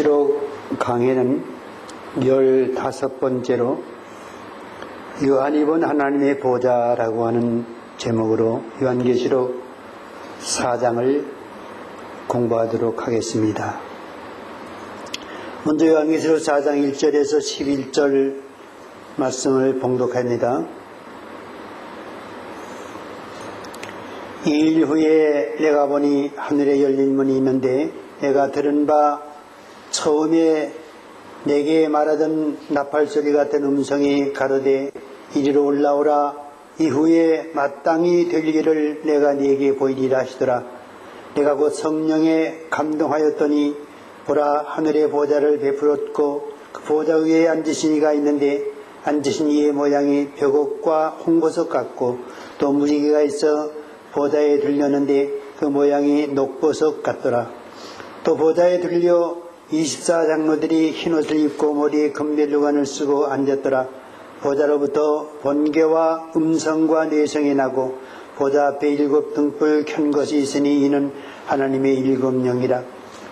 요한계시록 강해는 15번째로 요한이 본 하나님의 보좌라고 하는 제목으로 요한계시록 4장을 공부하도록 하겠습니다. 먼저 요한계시록 4장 1절에서 11절 말씀을 봉독합니다. 이 일 후에 내가 보니 하늘에 열린 문이 있는데 내가 들은 바 처음에 내게 말하던 나팔소리 같은 음성이 가로되 이리로 올라오라. 이후에 마땅히 될 일을 내가 네게 보이리라 하시더라. 내가 곧 성령에 감동하였더니 보라, 하늘의 보좌를 베풀었고 그 보좌 위에 앉으신 이가 있는데 앉으신 이의 모양이 벽옥과 홍보석 같고 또 무지개가 있어 보좌에 들렸는데 그 모양이 녹보석 같더라. 또 보좌에 들려 24장로들이 흰옷을 입고 머리에 금벨루관을 쓰고 앉았더라. 보좌로부터 번개와 음성과 내성이 나고 보좌 앞에 7 등불 켠 것이 있으니 이는 하나님의 7 영이라.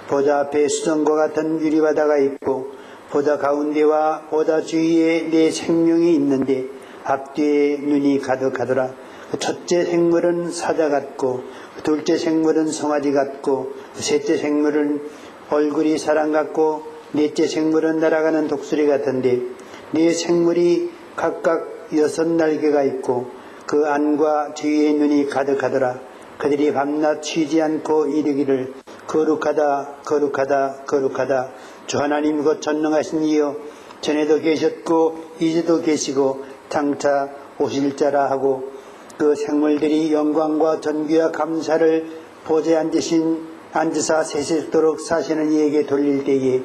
보좌 앞에 수정과 같은 유리바다가 있고 보좌 가운데와 보좌 주위에 4 생명이 있는데 앞뒤에 눈이 가득하더라. 그 첫째 생물은 사자 같고 그 둘째 생물은 송아지 같고 그 셋째 생물은 얼굴이 사람 같고 넷째 생물은 날아가는 독수리 같은데 4 생물이 각각 6 날개가 있고 그 안과 뒤에 눈이 가득하더라. 그들이 밤낮 쉬지 않고 이르기를 거룩하다 거룩하다 거룩하다 주 하나님 곧 전능하신 이여 전에도 계셨고 이제도 계시고 장차 오실 자라 하고 그 생물들이 영광과 존귀와 감사를 보좌에 앉으사 세세토록 사시는 이에게 돌릴 때에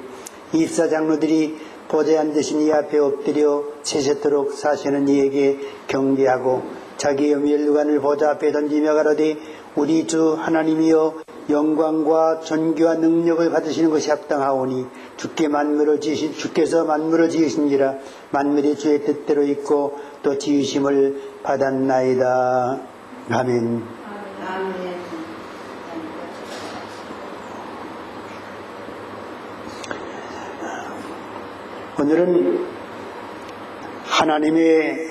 24장로들이 보좌에 앉으신 이 앞에 엎드려 세세토록 사시는 이에게 경배하고 자기의 멸류관을 보좌 앞에 던지며 가로되 우리 주 하나님이여 영광과 존귀와 능력을 받으시는 것이 합당하오니 주께서 만물을 지으신지라 만물이 주의 뜻대로 있고 또 지으심을 받았나이다. 아멘. 오늘은 하나님의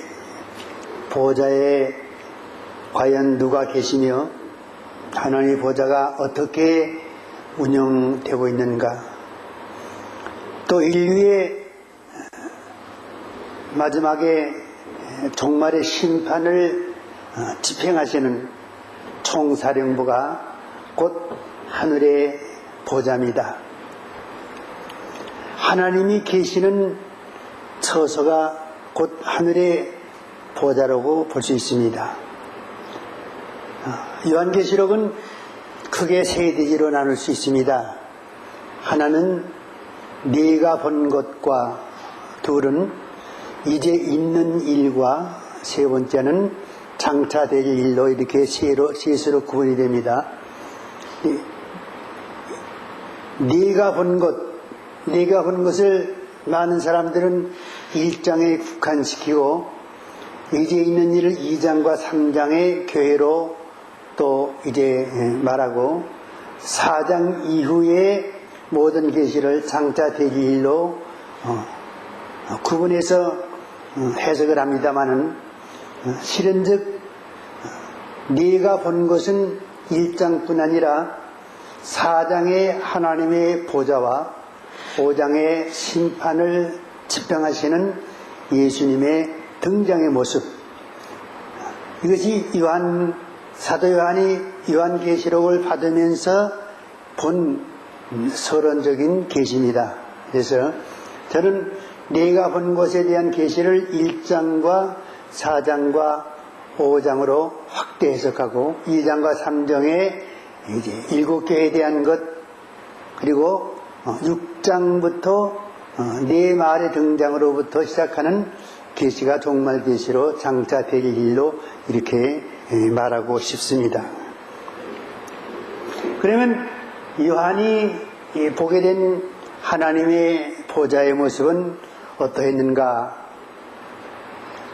보좌에 과연 누가 계시며 하나님의 보좌가 어떻게 운영되고 있는가, 또 인류의 마지막에 종말의 심판을 집행하시는 총사령부가 곧 하늘의 보좌입니다. 하나님이 계시는 처소가 곧 하늘의 보좌라고 볼 수 있습니다. 요한계시록은 크게 3 대지로 나눌 수 있습니다. 하나는 네가 본 것과, 둘은 이제 있는 일과, 3번째는 장차 될 일로 이렇게 셋으로 구분이 됩니다. 네가 본 것을 많은 사람들은 1장에 국한시키고 이제 있는 일을 2장과 3장의 교회로 또 이제 말하고 4장 이후에 모든 계시를 장차 될 일로 구분해서 해석을 합니다마는 실은즉 네가 본 것은 1장뿐 아니라 4장의 하나님의 보좌와 5장의 심판을 집행하시는 예수님의 등장의 모습, 이것이 사도 요한이 요한계시록을 받으면서 본 서론적인 계시입니다. 그래서 저는 내가 본 것에 대한 계시를 1장과 4장과 5장으로 확대 해석하고 2장과 3장에 이제 7교회에 대한 것, 그리고 6장부터 네 마을의 등장으로부터 시작하는 계시가 종말 계시로 장차 될 일로 이렇게 말하고 싶습니다. 그러면 요한이 보게 된 하나님의 보좌의 모습은 어떠했는가?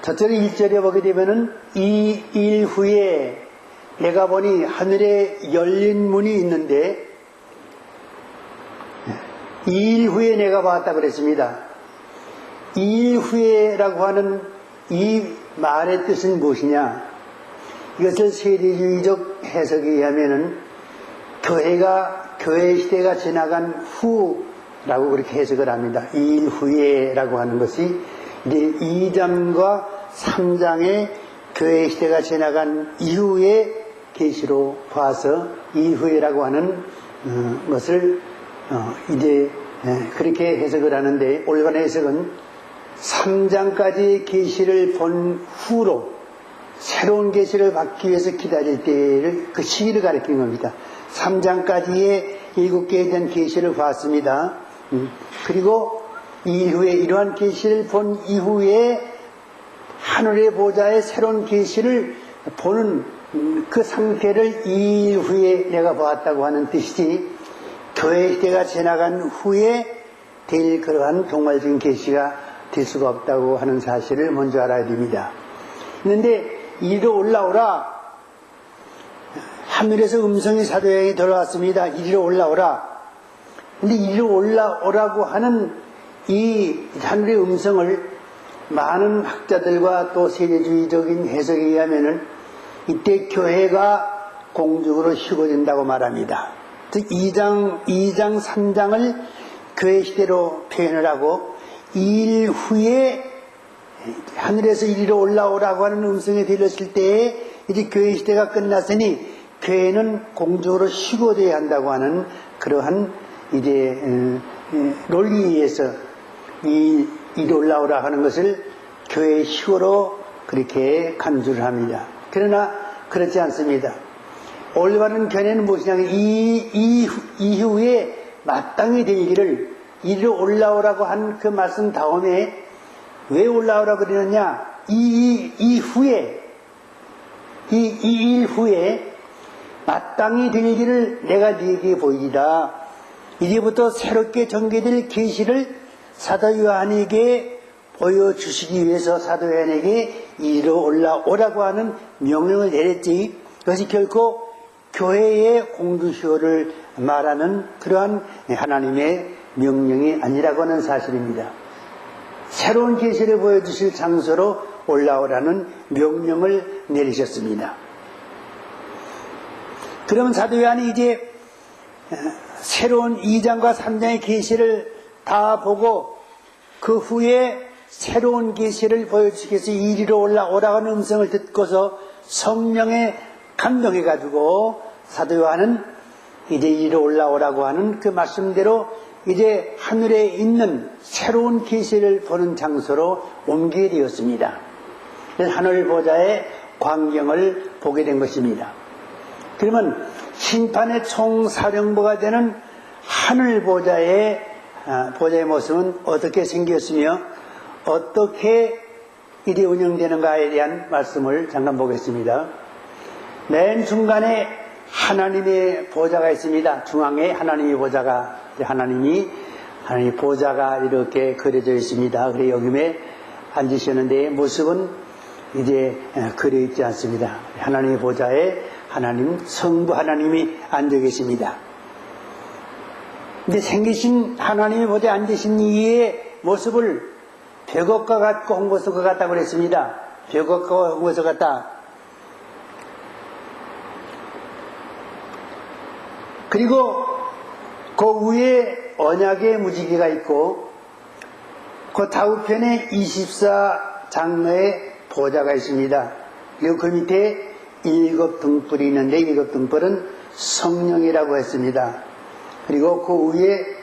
첫째로 1절에 보게 되면은 이 일 후에 내가 보니 하늘에 열린 문이 있는데 2일 후에 내가 봤다 그랬습니다. 2일 후에라고 하는 이 말의 뜻은 무엇이냐? 이것을 세대주의적 해석에 의하면은 교회 시대가 지나간 후라고 그렇게 해석을 합니다. 2일 후에라고 하는 것이 이제 2장과 3장의 교회 시대가 지나간 이후의 계시로 봐서 이후에라고 하는 것을 이제 그렇게 해석을 하는데, 올바른 해석은 3장까지의 계시를 본 후로 새로운 계시를 받기 위해서 기다릴 때를 그 시기를 가리키는 겁니다. 3장까지의 7개에 대한 계시를 봤습니다. 그리고 이후에 이러한 계시를 본 이후에 하늘의 보좌의 새로운 계시를 보는 그 상태를 2일 후에 내가 보았다고 하는 뜻이지, 교회 시대가 지나간 후에 될 그러한 동말적인 계시가 될 수가 없다고 하는 사실을 먼저 알아야 됩니다. 그런데 이리로 올라오라, 하늘에서 음성이 사도에게 들어왔습니다. 이리로 올라오라. 근데 이리로 올라오라고 하는 이 하늘의 음성을 많은 학자들과 또 세계주의적인 해석에 의하면은 이때 교회가 공중으로 휘고진다고 말합니다. 즉 2장, 3장을 교회 시대로 표현을 하고 2일 후에 하늘에서 이리로 올라오라고 하는 음성이 들렸을 때에 이제 교회 시대가 끝났으니 교회는 공중으로 휘고져야 한다고 하는 그러한 이제 논리에 의해서 이리 올라오라 하는 것을 교회의 희고로 그렇게 간주를 합니다. 그러나 그렇지 않습니다. 올바른 견해는 무엇이냐면 이후에 마땅히 될 일을 이리로 올라오라고 한 그 말씀 다음에 왜 올라오라고 그러느냐? 이일 후에 마땅히 될 일을 내가 네게 보이리라. 이제부터 새롭게 전개될 계시를 사도 요한에게 보여주시기 위해서 사도 요한에게 이리로 올라오라고 하는 명령을 내렸지, 그것이 결코 교회의 공주시호를 말하는 그러한 하나님의 명령이 아니라고 하는 사실입니다. 새로운 계시를 보여주실 장소로 올라오라는 명령을 내리셨습니다. 그러면 사도 요한이 이제 새로운 2장과 3장의 계시를 다 보고 그 후에 새로운 계시를 보여주시기 위해서 이리로 올라오라고 하는 음성을 듣고서 성령에 감동해가지고 사도 요한은 이제 이리로 올라오라고 하는 그 말씀대로 이제 하늘에 있는 새로운 계시를 보는 장소로 옮기게 되었습니다. 그래서 하늘 보좌의 광경을 보게 된 것입니다. 그러면 심판의 총사령부가 되는 하늘 보좌의 모습은 어떻게 생겼으며 어떻게 일이 운영되는가에 대한 말씀을 잠깐 보겠습니다. 맨 중간에 하나님의 보좌가 있습니다. 중앙에 하나님의 보좌가, 하나님의 보좌가 이렇게 그려져 있습니다. 그래 여기에 앉으셨는데 모습은 이제 그려 있지 않습니다. 하나님의 보좌에 성부 하나님이 앉아 계십니다. 근데 생기신 하나님의 보좌에 앉으신 이의 모습을 벽옥과 같고 홍보석과 같다고 그랬습니다. 벽옥과 홍보석 같다. 그리고 그 위에 언약의 무지개가 있고 그 좌우편에 24장로의 보좌가 있습니다. 그리고 그 밑에 7 등불이 있는데 7 등불은 성령이라고 했습니다. 그리고 그 위에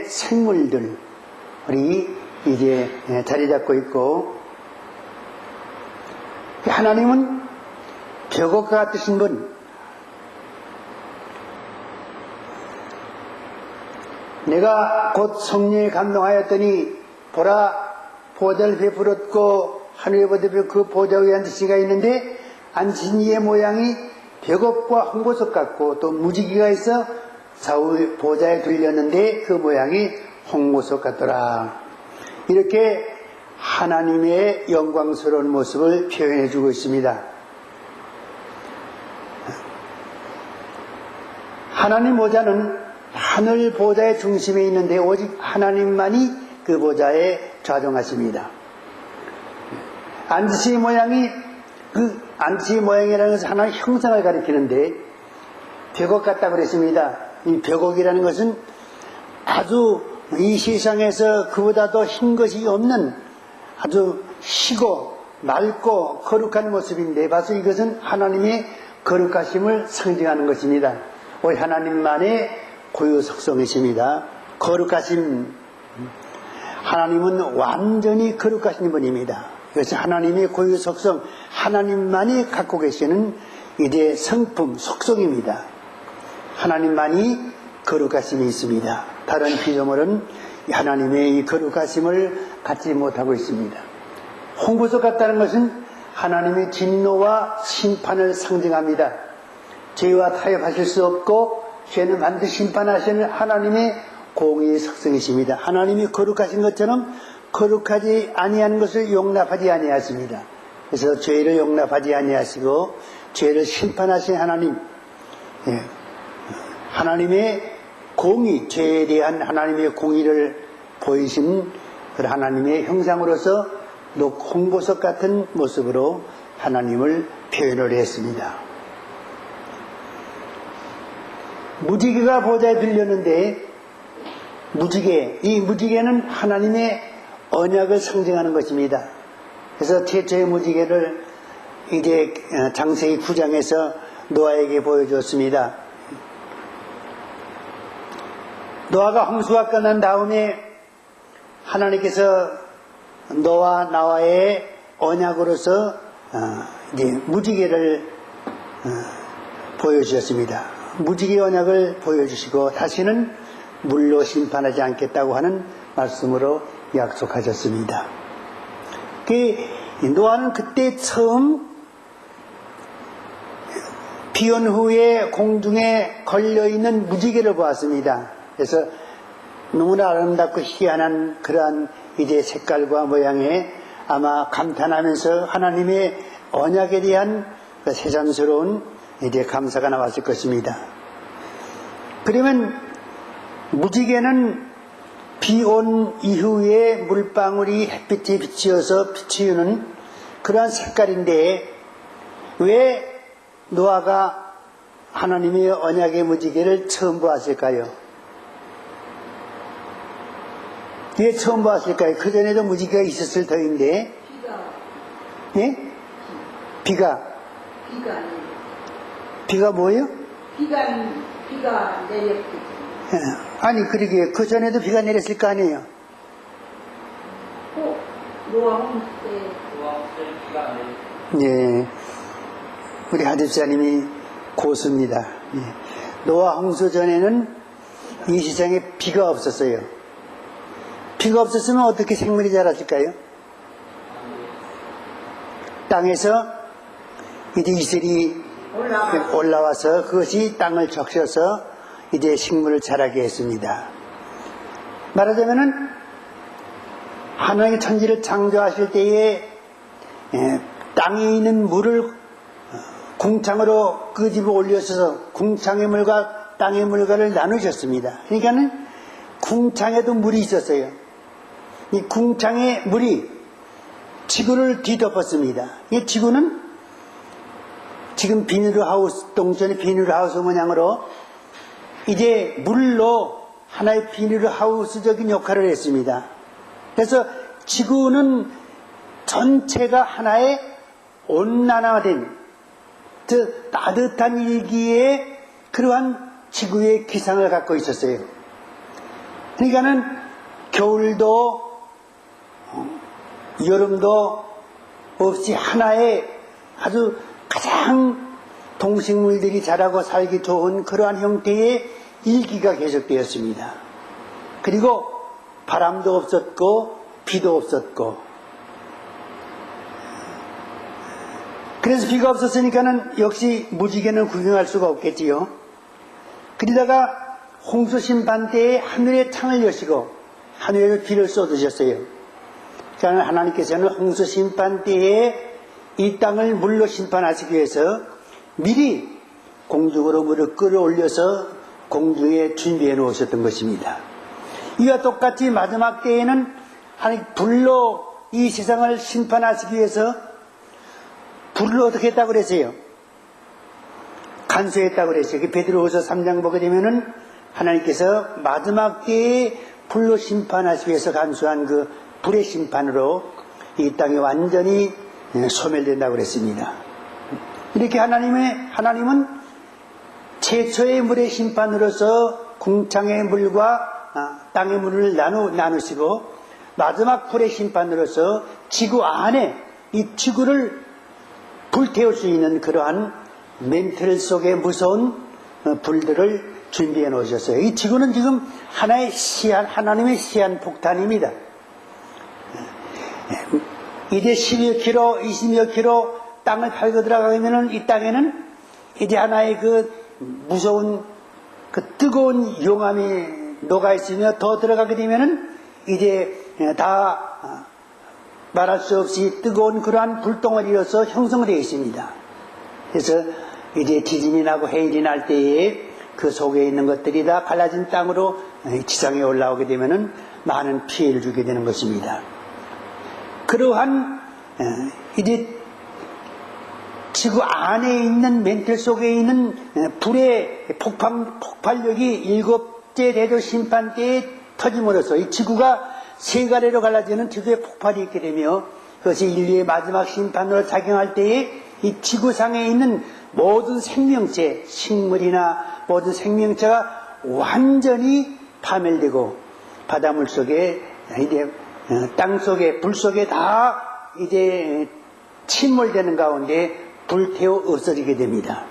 4 생물들이 이제 자리 잡고 있고, 하나님은 벽옥과 같으신 분, 내가 곧 성령에 감동하였더니 보라 보좌를 베풀었고 하늘에 보좌 그 보좌 위에 앉으신 이가 있는데 앉으신 이의 모양이 벽옥과 홍보석 같고 또 무지개가 있어 좌우 보좌에 둘렸는데 그 모양이 홍보석 같더라. 이렇게 하나님의 영광스러운 모습을 표현해 주고 있습니다. 하나님 보좌는 하늘 보좌의 중심에 있는데 오직 하나님만이 그 보좌에 좌정하십니다. 안지 모양이 그 안지 모양이라는 것은 하나의 형상을 가리키는데 벽옥 같다고 그랬습니다. 이 벽옥이라는 것은 아주 이 세상에서 그보다 더 흰 것이 없는 아주 희고 맑고 거룩한 모습인데 봐서 이것은 하나님의 거룩하심을 상징하는 것입니다. 오직 하나님만의 고유 속성이십니다. 거룩하심. 하나님은 완전히 거룩하신 분입니다. 그래서 하나님의 고유 속성, 하나님만이 갖고 계시는 이제 성품, 속성입니다. 하나님만이 거룩하심이 있습니다. 다른 피조물은 하나님의 이 거룩하심을 갖지 못하고 있습니다. 홍보석 같다는 것은 하나님의 진노와 심판을 상징합니다. 죄와 타협하실 수 없고 죄는 반드시 심판하시는 하나님의 공의의 속성이십니다. 하나님이 거룩하신 것처럼 거룩하지 아니한 것을 용납하지 아니하십니다. 그래서 죄를 용납하지 아니하시고 죄를 심판하신 하나님, 하나님의 공의, 죄에 대한 하나님의 공의를 보이신 그 하나님의 형상으로서 홍보석 같은 모습으로 하나님을 표현을 했습니다. 무지개가 보좌에 들렸는데 무지개, 이 무지개는 하나님의 언약을 상징하는 것입니다. 그래서 최초의 무지개를 이제 장세기 9장에서 노아에게 보여주었습니다. 노아가 홍수가 끝난 다음에 하나님께서 노아 나와의 언약으로서 이제 무지개를 보여주셨습니다. 무지개 언약을 보여주시고 다시는 물로 심판하지 않겠다고 하는 말씀으로 약속하셨습니다. 노아는 그때 처음 비온 후에 공중에 걸려있는 무지개를 보았습니다. 그래서 너무나 아름답고 희한한 그러한 이제 색깔과 모양에 아마 감탄하면서 하나님의 언약에 대한 새삼스러운 이제 감사가 나왔을 것입니다. 그러면 무지개는 비 온 이후에 물방울이 햇빛에 비치어서 비치우는 그러한 색깔인데 왜 노아가 하나님의 언약의 무지개를 처음 보았을까요? 왜 처음 보았을까요? 그전에도 무지개가 있었을 터인데 예? 비가 뭐예요? 비가 내렸고. 아니 그러게 그전에도 비가 내렸을 거 아니에요? 노아 홍수 때 비가 안 내렸어요. 네, 우리 하집사님이 고수입니다. 네. 노아 홍수 전에는 이 세상에 비가 없었어요. 비가 없었으면 어떻게 생물이 자랐을까요? 땅에서 이제 이슬이 올라와서 그것이 땅을 적셔서 이제 식물을 자라게 했습니다. 말하자면은 하나님의 천지를 창조하실 때에 땅에 있는 물을 궁창으로 끄집어 올려서 궁창의 물과 땅의 물과를 나누셨습니다. 그러니까는 궁창에도 물이 있었어요. 이 궁창의 물이 지구를 뒤덮었습니다. 이 지구는 지금 비닐하우스, 동전의 비닐하우스 모양으로 이제 물로 하나의 비닐하우스적인 역할을 했습니다. 그래서 지구는 전체가 하나의 온난화된 따뜻한 일기에 그러한 지구의 기상을 갖고 있었어요. 그러니까는 겨울도 여름도 없이 하나의 아주 가장 동식물들이 자라고 살기 좋은 그러한 형태의 일기가 계속되었습니다. 그리고 바람도 없었고 비도 없었고 그래서 비가 없었으니까는 역시 무지개는 구경할 수가 없겠지요. 그러다가 홍수 심판 때에 하늘의 창을 여시고 하늘에서 비를 쏟으셨어요. 그러니까 하나님께서는 홍수 심판 때에 이 땅을 물로 심판하시기 위해서 미리 공중으로 물을 끌어올려서 공중에 준비해 놓으셨던 것입니다. 이와 똑같이 마지막 때에는 하나님 불로 이 세상을 심판하시기 위해서 불을 어떻게 했다고 그랬어요? 간수했다고 그랬어요. 그 베드로후서 3장 보게 되면은 하나님께서 마지막 때에 불로 심판하시기 위해서 간수한 그 불의 심판으로 이 땅이 완전히 소멸된다고 그랬습니다. 이렇게 하나님은 최초의 물의 심판으로서 궁창의 물과 땅의 물을 나누시고 마지막 불의 심판으로서 지구 안에 이 지구를 불태울 수 있는 그러한 멘틀 속의 무서운 불들을 준비해 놓으셨어요. 이 지구는 지금 하나님의 시한 폭탄입니다. 이제 10여 킬로, 20여 킬로 땅을 파고 들어가면은 이 땅에는 이제 하나의 그 무서운 그 뜨거운 용암이 녹아있으며 더 들어가게 되면은 이제 다 말할 수 없이 뜨거운 그러한 불덩어리로서 형성되어 있습니다. 그래서 이제 지진이 나고 해일이 날 때에 그 속에 있는 것들이 다 갈라진 땅으로 지상에 올라오게 되면은 많은 피해를 주게 되는 것입니다. 그러한 이제 지구 안에 있는 멘틀 속에 있는 불의 폭발력이 7째 대조 심판 때에 터짐으로써 이 지구가 세 가래로 갈라지는 지구의 폭발이 있게 되며 그것이 인류의 마지막 심판으로 작용할 때에 이 지구상에 있는 모든 생명체, 식물이나 모든 생명체가 완전히 파멸되고 바닷물 속에 이제 땅 속에 불 속에 다 이제 침몰되는 가운데 불태워 없어지게 됩니다.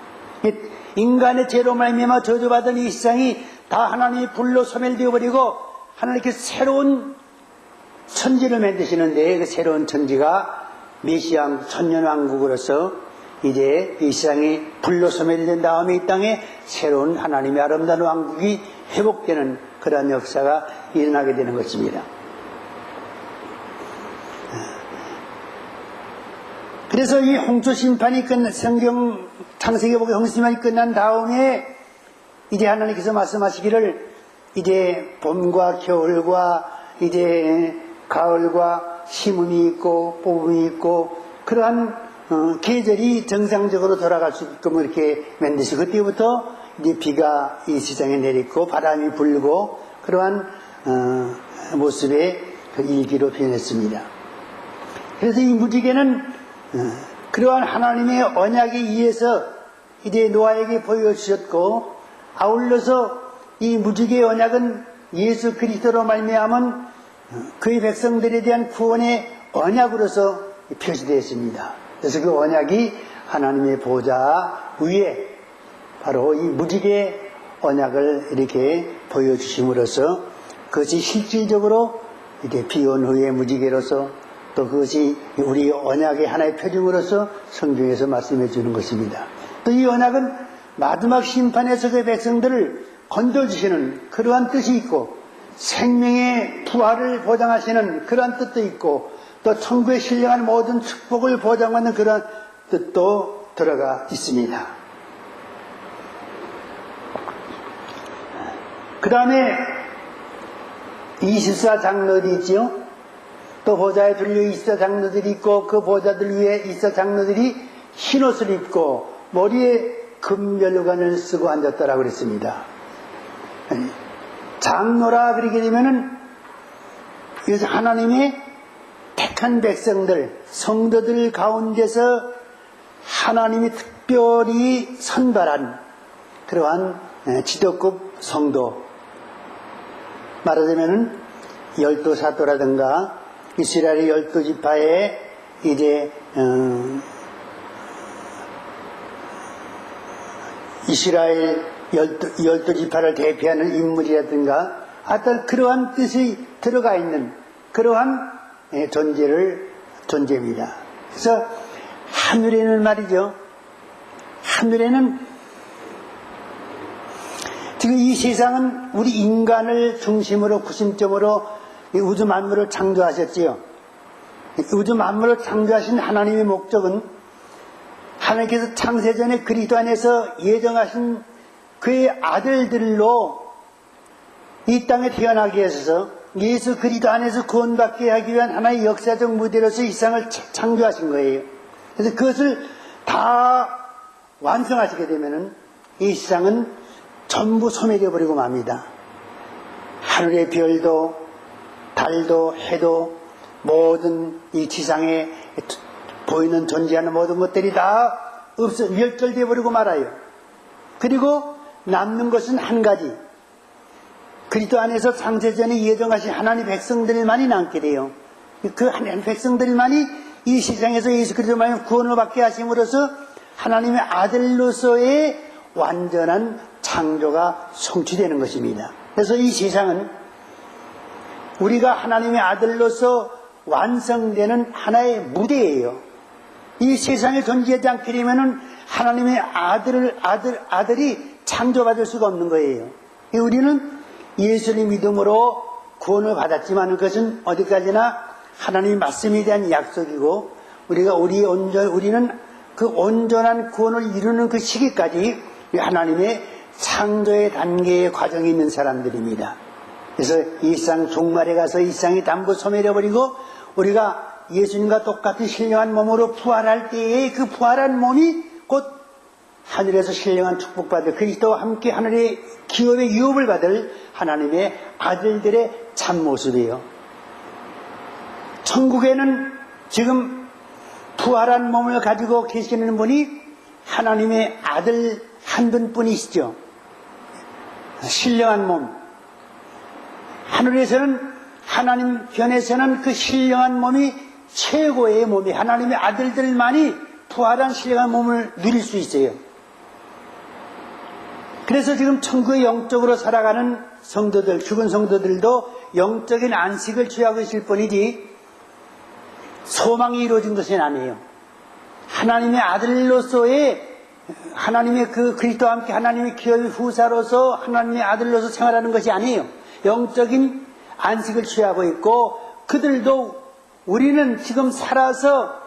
인간의 죄로 말미암아 저주받은 이 세상이 다 하나님의 불로 소멸되어 버리고 하나님께서 새로운 천지를 만드시는데 그 새로운 천지가 메시아 천년왕국으로서 이제 이 세상이 불로 소멸된 다음에 이 땅에 새로운 하나님의 아름다운 왕국이 회복되는 그러한 역사가 일어나게 되는 것입니다. 그래서 이 홍수 심판이 성경 창세기 보고 홍수 심판이 끝난 다음에 이제 하나님께서 말씀하시기를 이제 봄과 겨울과 이제 가을과 심음이 있고 뽑음이 있고 그러한 계절이 정상적으로 돌아갈 수 있게끔 이렇게 만드시고 그때부터 이제 비가 이 세상에 내리고 바람이 불고 그러한 모습의 그 일기로 표현했습니다. 그래서 이 무지개는 그러한 하나님의 언약에 의해서 이제 노아에게 보여주셨고 아울러서 이 무지개의 언약은 예수 그리스도로 말미암은 그의 백성들에 대한 구원의 언약으로서 표시되었습니다. 그래서 그 언약이 하나님의 보좌 위에 바로 이 무지개 언약을 이렇게 보여주심으로써 그것이 실질적으로 이제 비온 후의 무지개로서 또 그것이 우리 언약의 하나의 표징으로서 성경에서 말씀해 주는 것입니다. 또 이 언약은 마지막 심판에서 그 백성들을 건져주시는 그러한 뜻이 있고 생명의 부활을 보장하시는 그러한 뜻도 있고 또 천국에 신령한 모든 축복을 보장하는 그러한 뜻도 들어가 있습니다. 그 다음에 24장로들이 있지요. 또 보좌에 둘려 24장로들이 있고 그 보좌들 위에 24장로들이 흰옷을 입고 머리에 금면류관을 쓰고 앉았다라고 그랬습니다. 장로라 그러게 되면은 이것은 하나님의 택한 백성들, 성도들 가운데서 하나님이 특별히 선발한 그러한 지도급 성도, 말하자면은 12사도라든가 이스라엘의 12지파에 이제 이스라엘 12지파를 대표하는 인물이라든가 어떤 그러한 뜻이 들어가 있는 그러한 존재입니다. 그래서 하늘에는 말이죠. 하늘에는 지금 이 세상은 우리 인간을 중심으로 구심점으로 우주 만물을 창조하셨지요. 우주 만물을 창조하신 하나님의 목적은 하나님께서 창세전에 그리스도 안에서 예정하신 그의 아들들로 이 땅에 태어나게 하셔서 예수 그리스도 안에서 구원받게 하기 위한 하나의 역사적 무대로서 이 세상을 창조하신 거예요. 그래서 그것을 다 완성하시게 되면은 이 세상은 전부 소멸해 버리고 맙니다. 하늘의 별도, 달도, 해도, 모든 이 지상에 보이는 존재하는 모든 것들이 다 멸절되어 버리고 말아요. 그리고 남는 것은 한 가지, 그리스도 안에서 창세전에 예정하신 하나님 백성들만이 남게 돼요. 그 하나님 백성들만이 이 세상에서 예수 그리스도만이 구원을 받게 하심으로써 하나님의 아들로서의 완전한 창조가 성취되는 것입니다. 그래서 이 세상은 우리가 하나님의 아들로서 완성되는 하나의 무대예요. 이 세상에 존재하지 않게 되면은 하나님의 아들이 창조받을 수가 없는 거예요. 우리는 예수님 믿음으로 구원을 받았지만 그것은 어디까지나 하나님의 말씀에 대한 약속이고 우리는 그 온전한 구원을 이루는 그 시기까지 하나님의 창조의 단계의 과정에 있는 사람들입니다. 그래서 이 세상 종말에 가서 이 세상이 전부 소멸해버리고 우리가 예수님과 똑같은 신령한 몸으로 부활할 때에 그 부활한 몸이 곧 하늘에서 신령한 축복받을 그리스도와 함께 하늘의 기업의 유업을 받을 하나님의 아들들의 참모습이에요. 천국에는 지금 부활한 몸을 가지고 계시는 분이 하나님의 아들 한 분뿐이시죠. 신령한 몸. 하늘에서는 하나님 편에서는 그 신령한 몸이 최고의 몸이 하나님의 아들들만이 부활한 신령한 몸을 누릴 수 있어요. 그래서 지금 천국의 영적으로 살아가는 성도들, 죽은 성도들도 영적인 안식을 취하고 있을 뿐이지 소망이 이루어진 것은 아니에요. 하나님의 아들로서의 하나님의 그 그리스도와 함께 하나님의 기업의 후사로서 하나님의 아들로서 생활하는 것이 아니에요. 영적인 안식을 취하고 있고 그들도 우리는 지금 살아서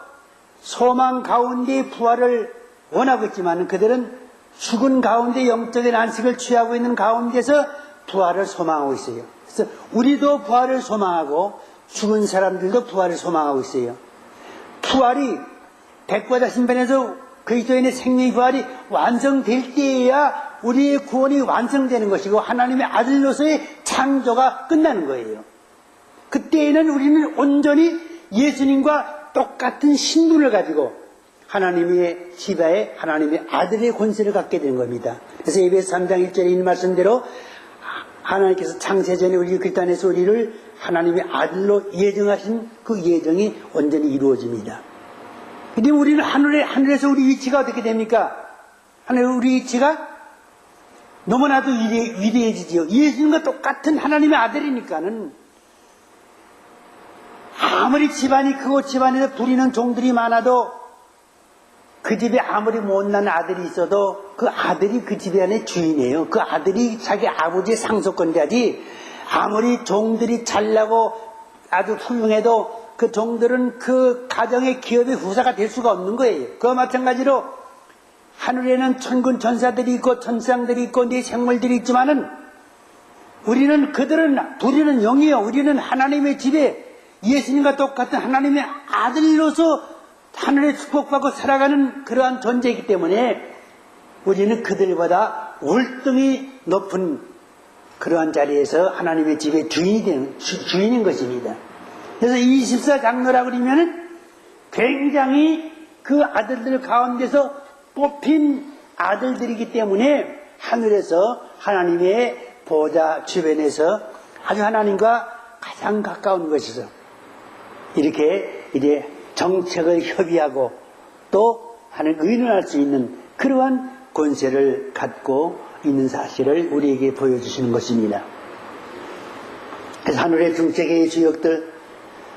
소망 가운데 부활을 원하고 있지만 그들은 죽은 가운데 영적인 안식을 취하고 있는 가운데서 부활을 소망하고 있어요. 그래서 우리도 부활을 소망하고 죽은 사람들도 부활을 소망하고 있어요. 부활이 백보자 신변에서 그리스도인의 생명의 부활이 완성될 때에야 우리의 구원이 완성되는 것이고 하나님의 아들로서의 창조가 끝나는 거예요. 그때에는 우리는 온전히 예수님과 똑같은 신분을 가지고 하나님의 지바에 하나님의 아들의 권세를 갖게 되는 겁니다. 그래서 에베소 3장 1절에 있는 말씀대로 하나님께서 창세전에 우리 그리스도 안에서 우리를 하나님의 아들로 예정하신 그 예정이 온전히 이루어집니다. 근데 우리는 하늘에서 우리 위치가 어떻게 됩니까? 하늘에 우리 위치가 너무나도 위대해지지요. 예수님과 똑같은 하나님의 아들이니까는 아무리 집안이 크고 집안에서 부리는 종들이 많아도 그 집에 아무리 못난 아들이 있어도 그 아들이 그 집에 안에 주인이에요. 그 아들이 자기 아버지의 상속권자지 아무리 종들이 잘나고 아주 훌륭해도 그 종들은 그 가정의 기업의 후사가 될 수가 없는 거예요. 그와 마찬가지로 하늘에는 천군 천사들이 있고 천상들이 있고 네 생물들이 있지만은 우리는 우리는 영이요. 우리는 하나님의 집에 예수님과 똑같은 하나님의 아들로서 하늘에 축복받고 살아가는 그러한 존재이기 때문에 우리는 그들보다 월등히 높은 그러한 자리에서 하나님의 집의 주인인 것입니다. 그래서 24장로라고 그러면은 굉장히 그 아들들 가운데서 뽑힌 아들들이기 때문에 하늘에서 하나님의 보좌 주변에서 아주 하나님과 가장 가까운 것이죠. 이렇게 이제 정책을 협의하고 또 하나님 의논할 수 있는 그러한 권세를 갖고 있는 사실을 우리에게 보여주시는 것입니다. 그래서 하늘의 중세계의 주역들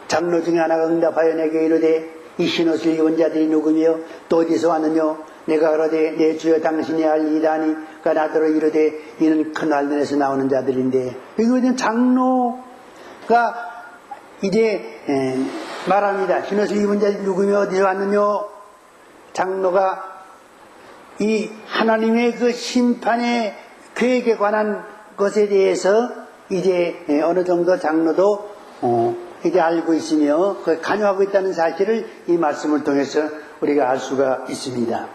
장로 중에 하나가 응답하여 내게 이르되 이 흰옷을 입은 자들이 누구며 또 어디서 왔느냐 내가 그러되 내 주여 당신이 알리다니 그가 나더러 이르되 이는 큰 하늘에서 나오는 자들인데 이거는 장로가 이제 말합니다. 흰옷을 입은 자들이 누구며 어디서 왔느냐 장로가 이 하나님의 그 심판의 계획에 관한 것에 대해서 이제 어느 정도 장로도 이제 알고 있으며 간여하고 있다는 사실을 이 말씀을 통해서 우리가 알 수가 있습니다.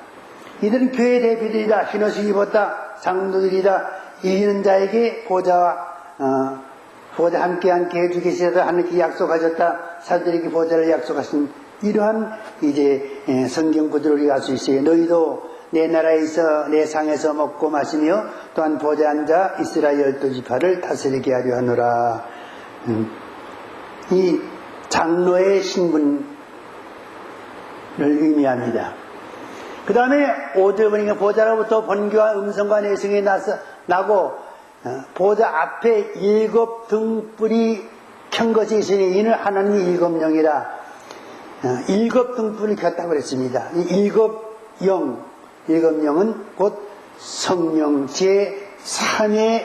이들은 교회 대표들이다, 흰옷을 입었다, 장로들이다, 이기는 자에게 보좌 함께 해주겠다 하나님께 약속하셨다, 사도들에게 보좌를 약속하신 이러한 이제 성경 구절을 우리가 알 수 있어요. 너희도 내 나라에서 내 상에서 먹고 마시며 또한 보좌 앉아 이스라엘 12지파를 다스리게 하려 하노라. 이 장로의 신분을 의미합니다. 그 다음에 5절 보니까 보좌로부터 번개와 음성과 내성이 나고 보좌 앞에 7 등불이 켠 것이 있으니 이는 하나님의 7영이라. 7 등불을 켰다고 그랬습니다. 이 7영은 곧 성령 제3에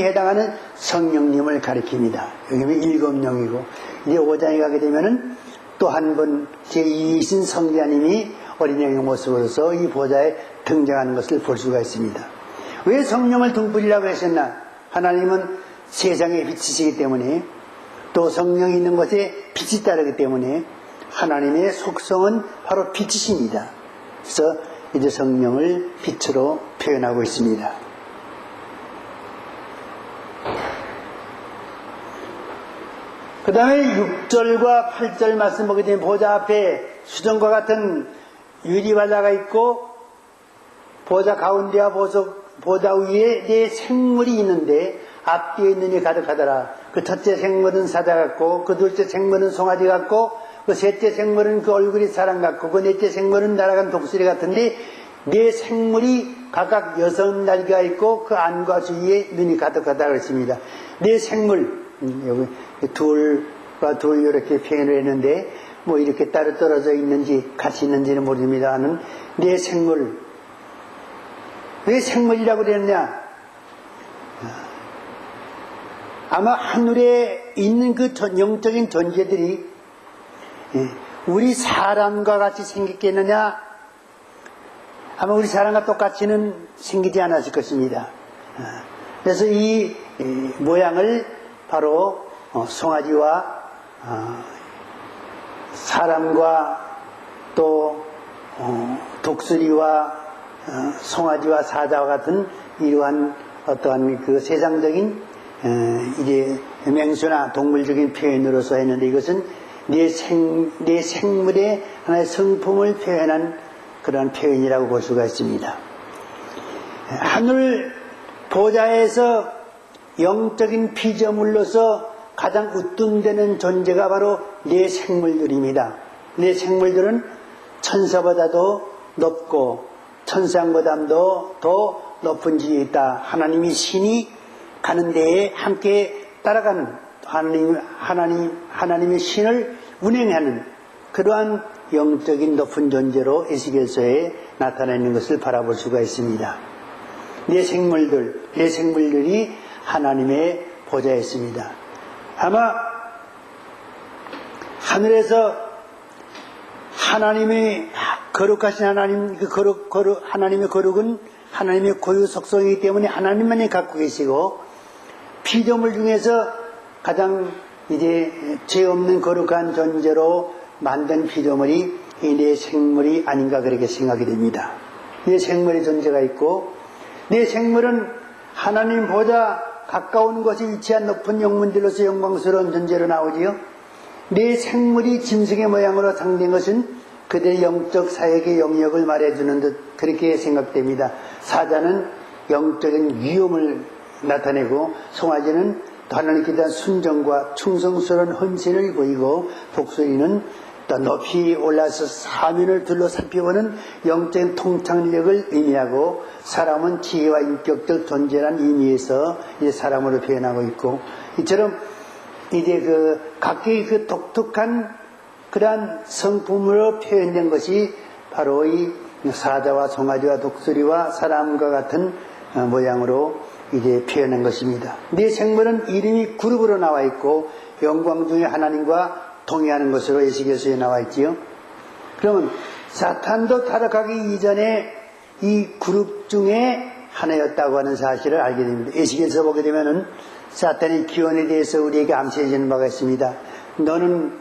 해당하는 성령님을 가리킵니다. 여기는 7영이고 이제 5장에 가게 되면은 또 한 번 제2이신 성자님이 어린 양의 모습으로서 이 보좌에 등장하는 것을 볼 수가 있습니다. 왜 성령을 등불이라고 하셨나? 하나님은 세상의 빛이시기 때문에 또 성령이 있는 것에 빛이 따르기 때문에 하나님의 속성은 바로 빛이십니다. 그래서 이제 성령을 빛으로 표현하고 있습니다. 그 다음에 6절과 8절 말씀 보게 되면 보좌 앞에 수정과 같은 유리바다가 있고 보좌 가운데와 보좌 위에 네 생물이 있는데 앞뒤에 있는 이 가득하더라. 그 첫째 생물은 사자 같고 그 둘째 생물은 송아지 같고 그 셋째 생물은 그 얼굴이 사람 같고 그 넷째 생물은 날아간 독수리 같은데 네 생물이 각각 6날개가 있고 그 안과 주위에 눈이 가득하다고 했습니다. 네 생물, 여기 둘과 둘 이렇게 표현을 했는데 뭐 이렇게 따로 떨어져 있는지 같이 있는지는 모릅니다만 네 생물. 왜 생물이라고 그랬냐? 아마 하늘에 있는 그 영적인 존재들이 우리 사람과 같이 생겼겠느냐? 아마 우리 사람과 똑같이는 생기지 않았을 것입니다. 그래서 이 모양을 바로 송아지와 사람과 또 독수리와 송아지와 사자와 같은 이러한 어떠한 그 세상적인 이제 맹수나 동물적인 표현으로서 했는데 이것은 내 생물의 하나의 성품을 표현한 그런 표현이라고 볼 수가 있습니다. 하늘 보좌에서 영적인 피조물로서 가장 우뚱되는 존재가 바로 내 생물들입니다. 내 생물들은 천사보다도 높고 천상보다도 더 높은 지위에 있다. 하나님이 신이 가는 데에 함께 따라가는 하나님의 신을 운행하는 그러한 영적인 높은 존재로 에스겔서에 나타나 있는 것을 바라볼 수가 있습니다. 내 생물들이 하나님의 보좌에 있습니다. 아마 하늘에서 하나님의 거룩하신 하나님, 하나님의 거룩은 하나님의 고유 속성이기 때문에 하나님만이 갖고 계시고 피조물 중에서 가장 이제 죄 없는 거룩한 존재로 만든 피조물이 이 내 생물이 아닌가 그렇게 생각이 됩니다. 내 생물의 존재가 있고 내 생물은 하나님 보다 가까운 곳에 위치한 높은 영문들로서 영광스러운 존재로 나오지요. 내 생물이 짐승의 모양으로 상된 것은 그들의 영적 사역의 영역을 말해주는 듯 그렇게 생각됩니다. 사자는 영적인 위험을 나타내고 송아지는 하나님께 대한 순종과 충성스러운 헌신을 보이고 독수리는 또 높이 올라서 사면을 둘러 살펴보는 영적인 통찰력을 의미하고 사람은 지혜와 인격적 존재라는 의미에서 이제 사람으로 표현하고 있고 이처럼 이제 각기 그 독특한 그러한 성품으로 표현된 것이 바로 이 사자와 송아지와 독수리와 사람과 같은 모양으로 이제 표현한 것입니다. 네 생물은 이름이 그룹으로 나와 있고 영광 중에 하나님과 동의하는 것으로 에스겔서에 나와 있지요. 그러면 사탄도 타락하기 이전에 이 그룹 중에 하나였다고 하는 사실을 알게 됩니다. 에스겔서 보게 되면은 사탄의 기원에 대해서 우리에게 암시해 주는 바가 있습니다. 너는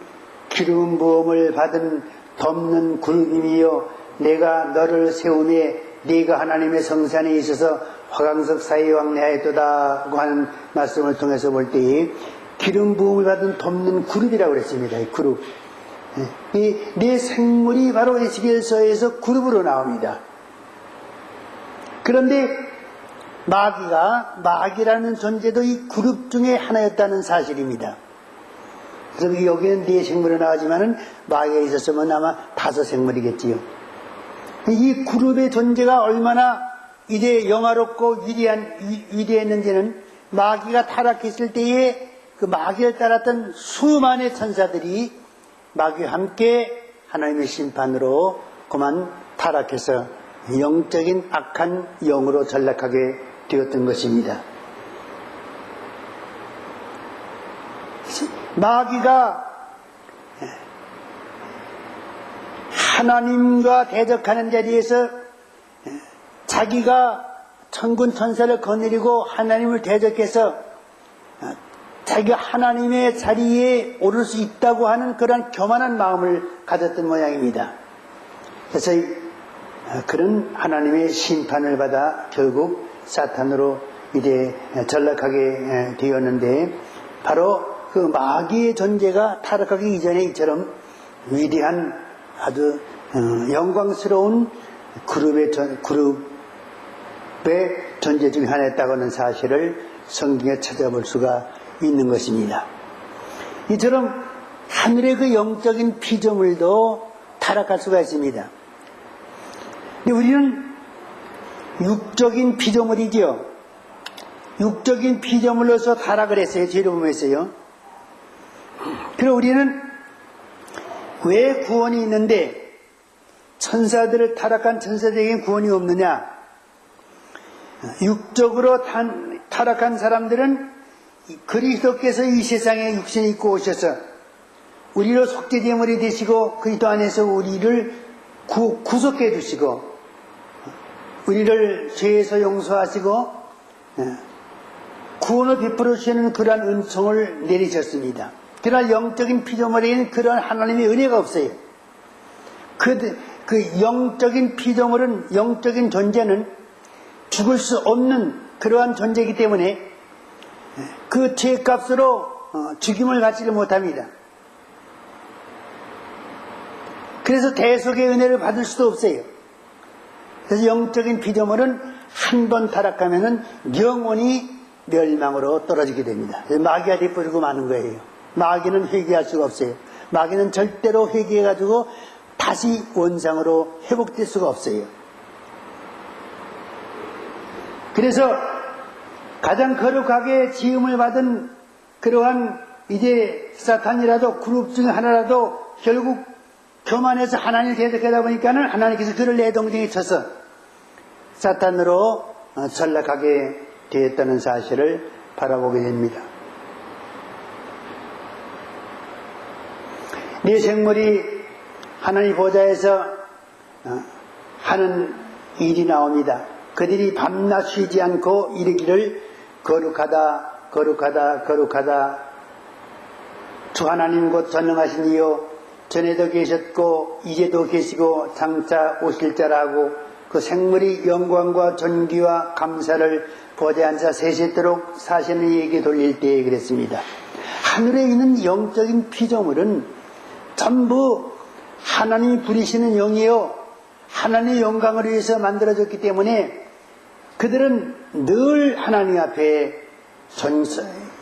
기름 부음을 받은 덮는 그룹이며 내가 너를 세우매 네가 하나님의 성산에 있어서 화강석 사이에 왕래하였도다 하는 말씀을 통해서 볼 때에 기름 부음을 받은 덮는 그룹이라고 그랬습니다. 이 그룹. 이 네 생물이 바로 에스겔서에서 그룹으로 나옵니다. 그런데 마귀라는 존재도 이 그룹 중에 하나였다는 사실입니다. 그래서 여기는 네 생물이 나오지만은 마귀가 있었으면 아마 5 생물이겠지요. 이 그룹의 존재가 얼마나 이제 영화롭고 위대했는지는 마귀가 타락했을 때에 그 마귀를 따랐던 수많은 천사들이 마귀와 함께 하나님의 심판으로 그만 타락해서 영적인 악한 영으로 전락하게 되었던 것입니다. 마귀가 하나님과 대적하는 자리에서 자기가 천군 천사를 거느리고 하나님을 대적해서 자기가 하나님의 자리에 오를 수 있다고 하는 그런 교만한 마음을 가졌던 모양입니다. 그래서 그런 하나님의 심판을 받아 결국 사탄으로 이제 전락하게 되었는데, 바로 그 마귀의 존재가 타락하기 이전에 이처럼 위대한 아주 영광스러운 그룹의 존재 중에 하나였다고 하는 사실을 성경에 찾아볼 수가 있는 것입니다. 이처럼 하늘의 그 영적인 피조물도 타락할 수가 있습니다. 근데 우리는 육적인 피조물이지요. 육적인 피조물로서 타락을 했어요. 죄를 범했어요. 그리고 우리는 왜 구원이 있는데 천사들을 타락한 천사들에게는 구원이 없느냐? 육적으로 타락한 사람들은 그리스도께서 이 세상에 육신을 입고 오셔서 우리로 속죄제물이 되시고 그리스도 안에서 우리를 구속해 주시고 우리를 죄에서 용서하시고 구원을 베풀어 주시는 그러한 은총을 내리셨습니다. 그러나 영적인 피조물에는 그런 하나님의 은혜가 없어요. 그 영적인 피조물은, 영적인 존재는 죽을 수 없는 그러한 존재이기 때문에 그 죄값으로 죽임을 받지를 못합니다. 그래서 대속의 은혜를 받을 수도 없어요. 그래서 영적인 피조물은 한 번 타락하면은 영원히 멸망으로 떨어지게 됩니다. 마귀가 뒤뿌리고 마는 거예요. 마귀는 회개할 수가 없어요. 마귀는 절대로 회개해가지고 다시 원상으로 회복될 수가 없어요. 그래서 가장 거룩하게 지음을 받은 그러한 이제 사탄이라도 그룹 중에 하나라도 결국 교만해서 하나님을 대적하다 보니까는 하나님께서 그를 내동댕이 쳐서 사탄으로 전락하게 되었다는 사실을 바라보게 됩니다. 네 생물이 하나님 보좌에서 하는 일이 나옵니다. 그들이 밤낮 쉬지 않고 이르기를 거룩하다 거룩하다 거룩하다 주 하나님 곧 전능하신 이요 전에도 계셨고 이제도 계시고 장차 오실 자라고 그 생물이 영광과 존귀와 감사를 보좌에 앉아 세세토록 사시는 이에게 돌릴 때에 그랬습니다. 하늘에 있는 영적인 피조물은 전부 하나님이 부리시는 영이요 하나님의 영광을 위해서 만들어졌기 때문에 그들은 늘 하나님 앞에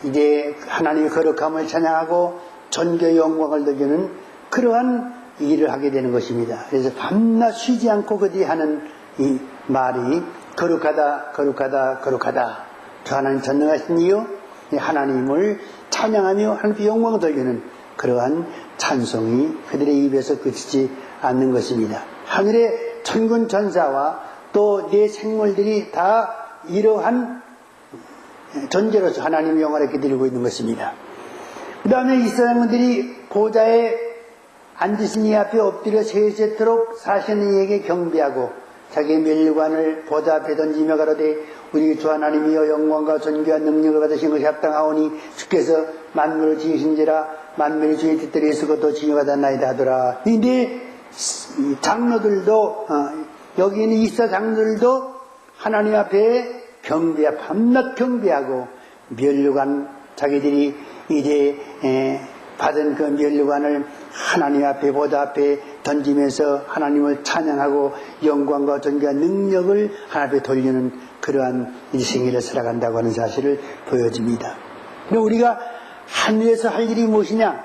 이제 하나님의 거룩함을 찬양하고 존귀 영광을 드리는 그러한 일을 하게 되는 것입니다. 그래서 밤낮 쉬지 않고 그들이 하는 이 말이 거룩하다 거룩하다 거룩하다 주 하나님 전능하신 이요 하나님을 찬양하며 하나님의 영광을 돌리는 그러한 찬송이 그들의 입에서 그치지 않는 것입니다. 하늘의 천군 천사와 또 네 생물들이 다 이러한 존재로서 하나님의 영광을 기다리고 있는 것입니다. 그 다음에 이 사람들이 보좌에 앉으신 이 앞에 엎드려 세세토록 사시는 이에게 경배하고 자기의 면류관을 보좌 앞에 던지며 가로되 우리 주 하나님이여 영광과 존귀와 능력을 받으신 것이 합당하오니 주께서 만물을 지으신지라 만물이 주의 뜻대로 있으고도 징여받았나이다 하더라. 이제 장로들도 여기 있는 이사 장로들도 하나님 앞에 밤낮 경배하고 면류관 자기들이 이제 받은 그 면류관을 하나님 앞에 보좌 앞에 던지면서 하나님을 찬양하고 영광과 존귀와 능력을 하나님 앞에 돌리는 그러한 인생을 살아간다고 하는 사실을 보여줍니다. 그리고 우리가 하늘에서 할 일이 무엇이냐?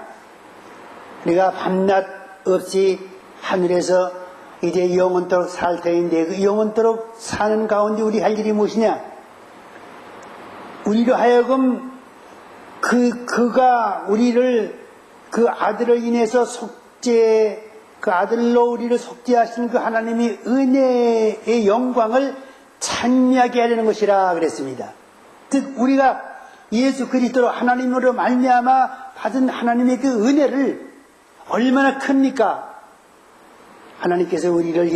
우리가 밤낮 없이 하늘에서 이제 영원토록 살 터인데 그 영원토록 사는 가운데 우리 할 일이 무엇이냐? 우리로 하여금 그가 우리를 그 아들을 인해서 그 아들로 우리를 속죄하신 그 하나님의 은혜의 영광을 찬미하게 하려는 것이라 그랬습니다. 즉 우리가 예수 그리스도로 하나님으로 말미암아 받은 하나님의 그 은혜를 얼마나 큽니까? 하나님께서 우리를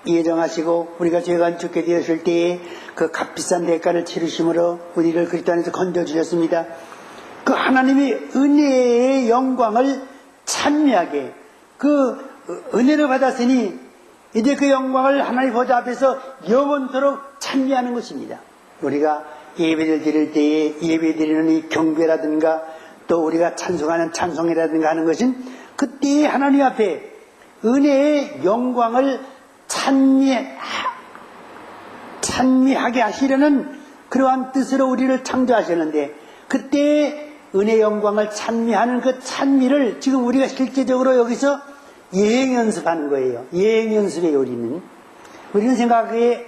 예정하시고 우리가 죄가 죽게 되었을 때에 그 값비싼 대가를 치르심으로 우리를 그리스도 안에서 건져주셨습니다. 그 하나님의 은혜의 영광을 찬미하게 그 은혜를 받았으니 이제 그 영광을 하나님 보좌 앞에서 영원토록 찬미하는 것입니다. 우리가 예배를 드릴 때에 예배 드리는 이 경배라든가 또 우리가 찬송하는 찬송이라든가 하는 것은 그때의 하나님 앞에 은혜의 영광을 찬미하게 하시려는 그러한 뜻으로 우리를 창조하셨는데 그때의 은혜의 영광을 찬미하는 그 찬미를 지금 우리가 실제적으로 여기서 예행연습하는 거예요. 예행연습의 요리는 우리는 생각에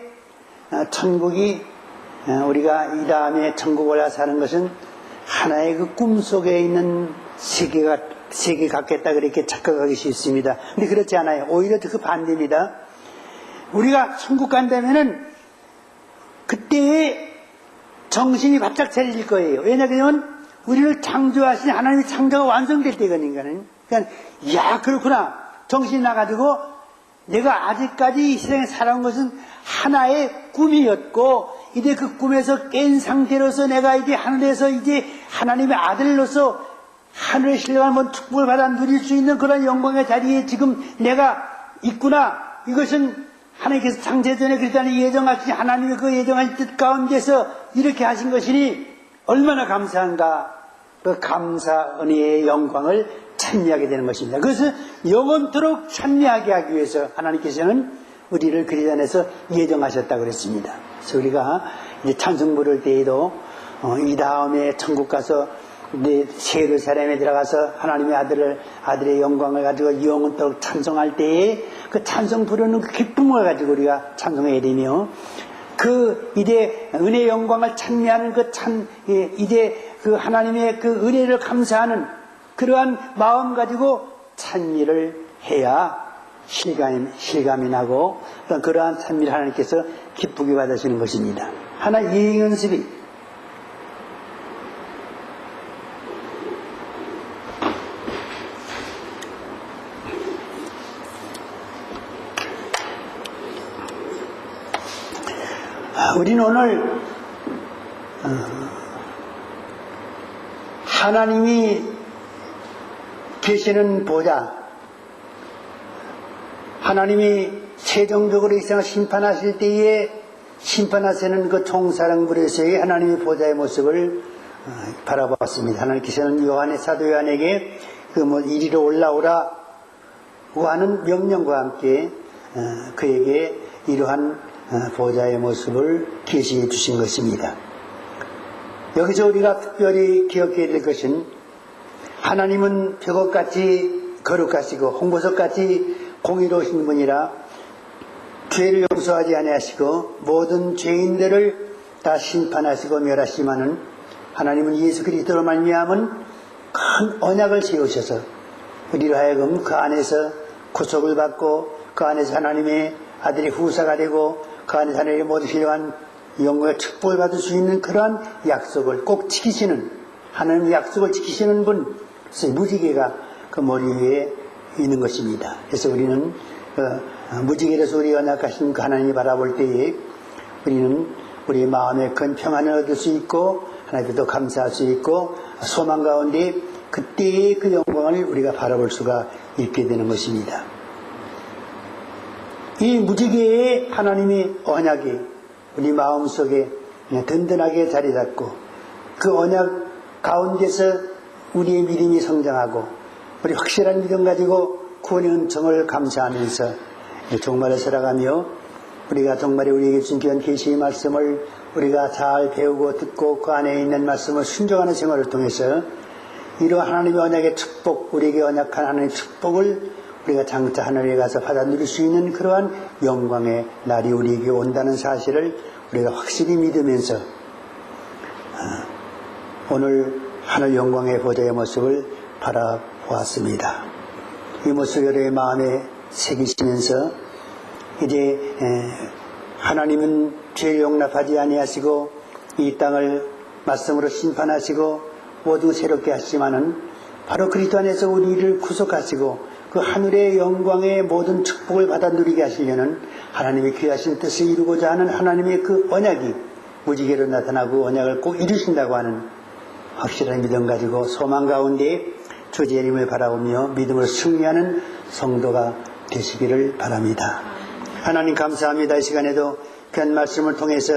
천국이 우리가 이 다음에 천국을 가서 사는 것은 하나의 그 꿈속에 있는 세계 같겠다 그렇게 착각하기 쉽습니다. 근데 그렇지 않아요. 오히려 그 반대입니다. 우리가 천국 간다면은 그때의 정신이 바짝 차릴 거예요. 왜냐하면 우리를 창조하신 하나님의 창조가 완성될 때거든요. 그러니까 야 그렇구나 정신이 나가지고 내가 아직까지 이 세상에 살아온 것은 하나의 꿈이었고 이제 그 꿈에서 깬 상태로서 내가 이제 하늘에서 이제 하나님의 아들로서 하늘의 신령한 먼 축복을 받아 누릴 수 있는 그런 영광의 자리에 지금 내가 있구나. 이것은 하나님께서 창세전에 그랬다니 예정하신 하나님의 그 예정한 뜻 가운데서 이렇게 하신 것이니 얼마나 감사한가. 그 감사 은혜의 영광을 찬미하게 되는 것입니다. 그것을 영원토록 찬미하게 하기 위해서 하나님께서는 우리를 그리스도 안에서 예정하셨다고 그랬습니다. 그래서 우리가 이제 찬송 부를 때에도 이 다음에 천국 가서 새 예루살렘에 들어가서 하나님의 아들의 영광을 가지고 영원토록 찬송할 때에 그 찬송 부르는 그 기쁨을 가지고 우리가 찬송해야 되며 그 이제 은혜의 영광을 찬미하는 이제 그 하나님의 그 은혜를 감사하는 그러한 마음 가지고 찬미를 해야 실감이 나고 그러한 찬미를 하나님께서 기쁘게 받으시는 것입니다. 하나 예행 연습이 우리는 오늘 하나님이 계시는 보좌, 하나님이 최종적으로 이 세상을 심판하실 때에 심판하시는 그 총사령부에서의 하나님의 보좌의 모습을 바라보았습니다. 하나님께서는 사도 요한에게 이리로 올라오라고 하는 명령과 함께 그에게 이러한 보좌의 모습을 계시해 주신 것입니다. 여기서 우리가 특별히 기억해야 될 것은 하나님은 벽옥같이 거룩하시고 홍보석같이 공의로우신 분이라 죄를 용서하지 아니하시고 모든 죄인들을 다 심판하시고 멸하시지만은 하나님은 예수 그리스도로 말미암은 큰 언약을 세우셔서 우리로 하여금 그 안에서 구속을 받고 그 안에서 하나님의 아들의 후사가 되고 그 안에서 하나님의 모든 필요한 영광의 축복을 받을 수 있는 그러한 약속을 꼭 지키시는 하나님의 약속을 지키시는 분 무지개가 그 머리 위에 있는 것입니다. 그래서 우리는 무지개로서 우리 언약하신 그 하나님이 바라볼 때에 우리는 우리 마음에 큰 평안을 얻을 수 있고 하나님께도 감사할 수 있고 소망 가운데 그때의 그 영광을 우리가 바라볼 수가 있게 되는 것입니다. 이 무지개의 하나님의 언약이 우리 마음속에 든든하게 자리 잡고 그 언약 가운데서 우리의 믿음이 성장하고 우리 확실한 믿음 가지고 구원의 은총을 감사하면서 종말을 살아가며 우리가 정말 우리에게 주신 귀한 계시의 말씀을 우리가 잘 배우고 듣고 그 안에 있는 말씀을 순종하는 생활을 통해서 이러한 하나님의 언약의 축복, 우리에게 언약한 하나님의 축복을 우리가 장차 하늘에 가서 받아 누릴 수 있는 그러한 영광의 날이 우리에게 온다는 사실을 우리가 확실히 믿으면서 오늘 하늘 영광의 보좌의 모습을 바라보았습니다. 이 모습을 여러분의 마음에 새기시면서 이제 하나님은 죄를 용납하지 아니하시고 이 땅을 말씀으로 심판하시고 모두 새롭게 하시지만은 바로 그리스도 안에서 우리를 구속하시고 그 하늘의 영광의 모든 축복을 받아 누리게 하시려는 하나님의 귀하신 뜻을 이루고자 하는 하나님의 그 언약이 무지개로 나타나고 언약을 꼭 이루신다고 하는 확실한 믿음 가지고 소망 가운데 주 예수님을 바라보며 믿음으로 승리하는 성도가 되시기를 바랍니다. 하나님 감사합니다. 이 시간에도 귀한 말씀을 통해서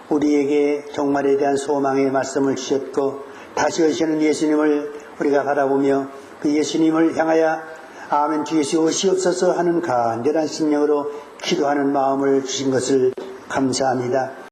우리에게 종말에 대한 소망의 말씀을 주셨고 다시 오시는 예수님을 우리가 바라보며 그 예수님을 향하여 아멘 주 예수 오시옵소서 하는 간절한 심령으로 기도하는 마음을 주신 것을 감사합니다.